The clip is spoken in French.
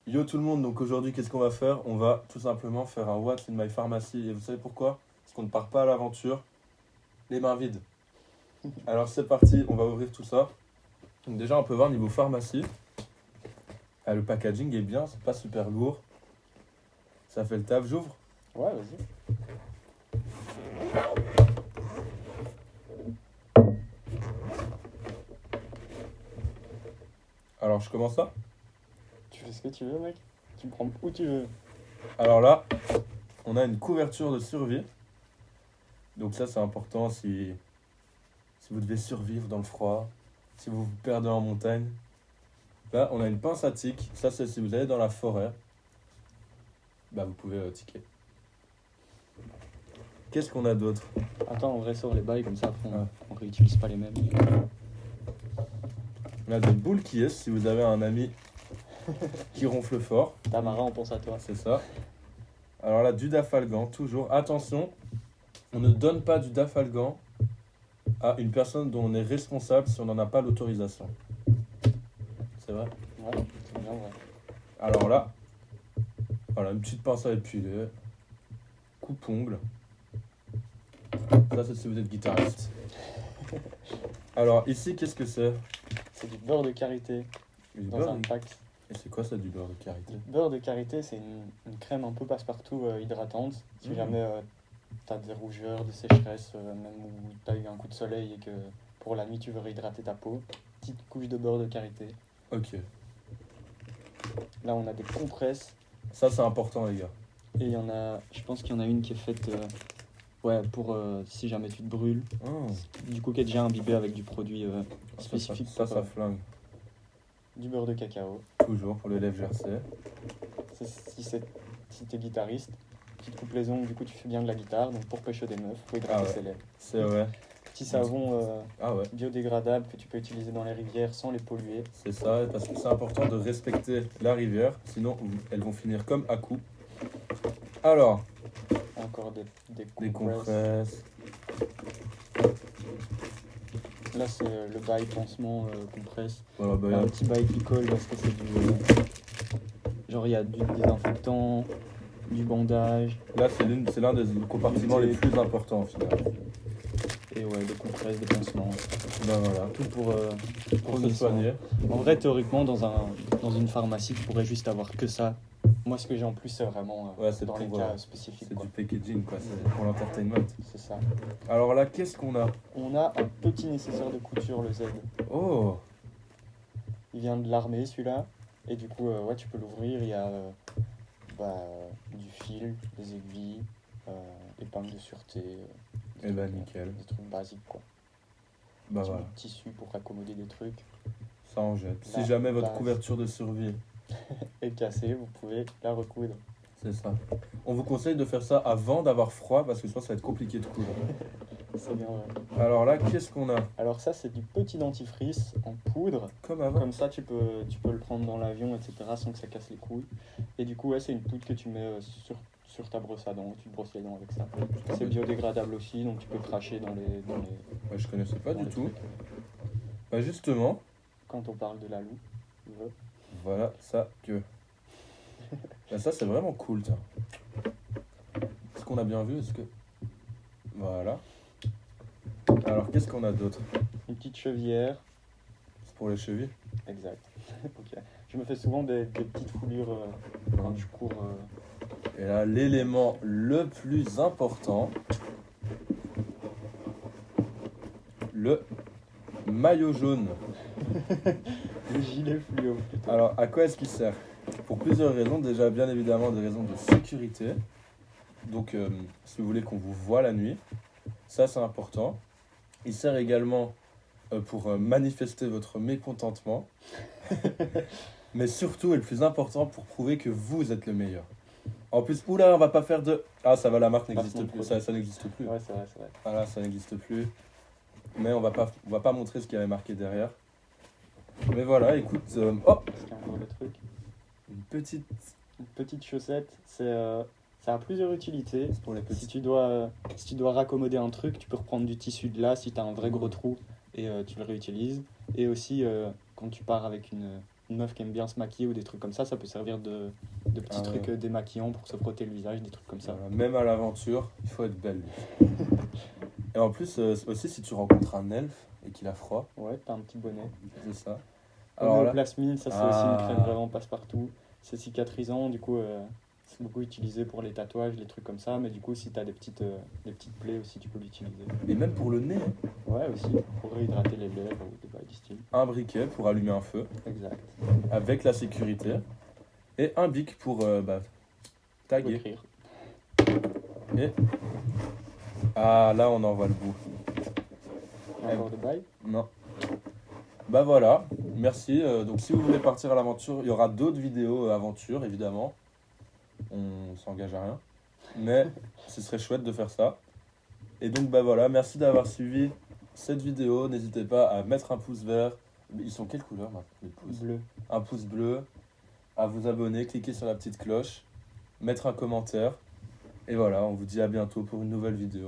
Yo tout le monde, donc aujourd'hui qu'est-ce qu'on va faire? On va tout simplement faire un What's in my pharmacy. Et vous savez pourquoi? Parce qu'on ne part pas à l'aventure les mains vides. Alors c'est parti, on va ouvrir tout ça. Donc déjà on peut voir niveau pharmacie. Ah, le packaging est bien, c'est pas super lourd. Ça fait le taf, j'ouvre. Ouais, vas-y. Alors je commence là. Tu fais ce que tu veux, mec. Tu me prends où tu veux. Alors là, on a une couverture de survie. Donc ça c'est important si vous devez survivre dans le froid, si vous vous perdez en montagne. Là on a une pince à tic. Ça c'est si vous allez dans la forêt. Bah vous pouvez tiquer. Qu'est-ce qu'on a d'autre? Attends, en vrai, sort les bails comme ça, après Ah. on réutilise pas les mêmes. On a des boules qui est si vous avez un ami qui ronfle fort. Tamara, on pense à toi. C'est ça. Alors là, du dafalgan, toujours. Attention, on ne donne pas du dafalgan à une personne dont on est responsable si on n'en a pas l'autorisation. C'est vrai? Ouais, c'est bien vrai. Alors là, voilà, une petite pince à épiler, coupe-ongle. Ça, c'est si vous êtes guitariste. Alors ici, qu'est-ce que c'est? C'est du beurre de karité Du dans beurre un de- pack. Et c'est quoi ça, du beurre de karité? Le beurre de karité, c'est une crème un peu passe-partout hydratante. Si Mmh. jamais t'as des rougeurs, des sécheresses, même où t'as eu un coup de soleil et que pour la nuit tu veux réhydrater ta peau, petite couche de beurre de karité. Ok. Là, on a des compresses. Ça, c'est important, les gars. Et il y en a, je pense qu'il y en a une qui est faite ouais, pour si jamais tu te brûles. Oh, Du coup, qui est déjà imbibée avec du produit spécifique. ça pour, flingue. du beurre de cacao. Toujours pour l'élève GRC. Si t'es guitariste, tu te coupes les ongles, du coup tu fais bien de la guitare. Donc pour pêcher des meufs, faut hydrater Ah ouais. ses lèvres. C'est vrai. Petit savon Ah ouais. biodégradable que tu peux utiliser dans les rivières sans les polluer. C'est ça, parce que c'est important de respecter la rivière, sinon elles vont finir comme à coup. Alors, Encore des des compresses. compresses. Là c'est le bail pansement compresse. Voilà, bah, Il y a un petit bail qui colle parce que c'est du... genre il y a du désinfectant, du bandage là, c'est l'un des compartiments les plus importants au final. et ouais, des compresses, des pansements. Ben voilà, Tout pour pour se se soigner. En vrai, théoriquement, dans une pharmacie, tu pourrais juste avoir que ça. Moi, ce que j'ai en plus, c'est vraiment Ouais, c'est dans les pour, cas spécifiques. C'est Quoi. du packaging, quoi, c'est pour l'entertainment. C'est ça. Alors là, qu'est-ce qu'on a? On a un petit nécessaire de couture, le Z. Oh, Il vient de l'armée, celui-là. Et du coup, ouais, tu peux l'ouvrir. Il y a du fil, des aiguilles, épingle de sûreté. eh ben nickel. Des trucs basiques, quoi. Bah Petit voilà, bout de tissu pour accommoder des trucs. ça en jette. Si La jamais votre base. couverture de survie, Et cassé, vous pouvez la recoudre. c'est ça. On vous conseille de faire ça avant d'avoir froid, parce que sinon ça va être compliqué de coudre. C'est bien vrai. Alors là, qu'est-ce qu'on a? Alors ça, c'est du petit dentifrice en poudre. Comme avant. Comme ça, tu peux le prendre dans l'avion, etc. sans que ça casse les couilles. Et du coup, ouais, c'est une poudre que tu mets sur ta brosse à dents. Tu te brosses les dents avec ça. C'est biodégradable aussi, donc tu peux cracher dans les Ouais, je connaissais pas dans du les tout. trucs. Bah justement, Quand on parle de la loupe, voilà ça que. Bah ça c'est vraiment cool ça. Est-ce qu'on a bien vu? Est-ce que. Voilà. Alors qu'est-ce qu'on a d'autre? une petite chevillère. C'est pour les chevilles? Exact. Ok. Je me fais souvent des petites foulures quand je cours. Et là, l'élément le plus important, le maillot jaune. Le gilet fluo, plutôt. Alors, à quoi est-ce qu'il sert? Pour plusieurs raisons. Déjà, bien évidemment, des raisons de sécurité. Donc, si vous voulez qu'on vous voit la nuit, ça c'est important. Il sert également pour manifester votre mécontentement. Mais surtout, et le plus important, pour prouver que vous êtes le meilleur. En plus, oula, on va pas faire de... Ah, ça va, la marque n'existe Placement de plus. produit. Ça n'existe plus. Ouais, c'est vrai, c'est vrai. Voilà, ça n'existe plus. Mais on va pas montrer ce qu'il y avait marqué derrière. Mais voilà, écoute... oh, Est-ce qu'il y a encore des trucs? une petite... Une petite chaussette, ça a plusieurs utilités. C'est pour les Si petits. tu dois raccommoder un truc, tu peux reprendre du tissu de là si tu as un vrai gros trou et tu le réutilises. Et aussi, quand tu pars avec une meuf qui aime bien se maquiller ou des trucs comme ça peut servir de petits Ah trucs ouais. démaquillants pour se frotter le visage, des trucs comme ça. Voilà, même à l'aventure, il faut être belle. Et en plus, aussi, si tu rencontres un elfe et qu'il a froid, Ouais, t'as un petit bonnet. c'est ça. Alors là, Homéoplasmine, ça c'est aussi une crème ah, vraiment passe-partout. C'est cicatrisant, du coup c'est beaucoup utilisé pour les tatouages, les trucs comme ça, mais du coup si t'as des petites plaies aussi tu peux l'utiliser. et même pour le nez, Ouais aussi, pour réhydrater les lèvres ou des bails du style. un briquet pour allumer un feu Exact. avec la sécurité et un bic pour Pour taguer. écrire. Et ah, là, on en voit le bout. Encore des bails. Non. Bah voilà, merci. Donc si vous voulez partir à l'aventure, il y aura d'autres vidéos aventures, évidemment. On s'engage à rien. Mais ce serait chouette de faire ça. Et donc bah voilà, merci d'avoir suivi cette vidéo. N'hésitez pas à mettre un pouce vert. Ils sont quelle couleur maintenant, les pouces? Bleu. Un pouce bleu, à vous abonner, cliquer sur la petite cloche, mettre un commentaire. Et voilà, on vous dit à bientôt pour une nouvelle vidéo.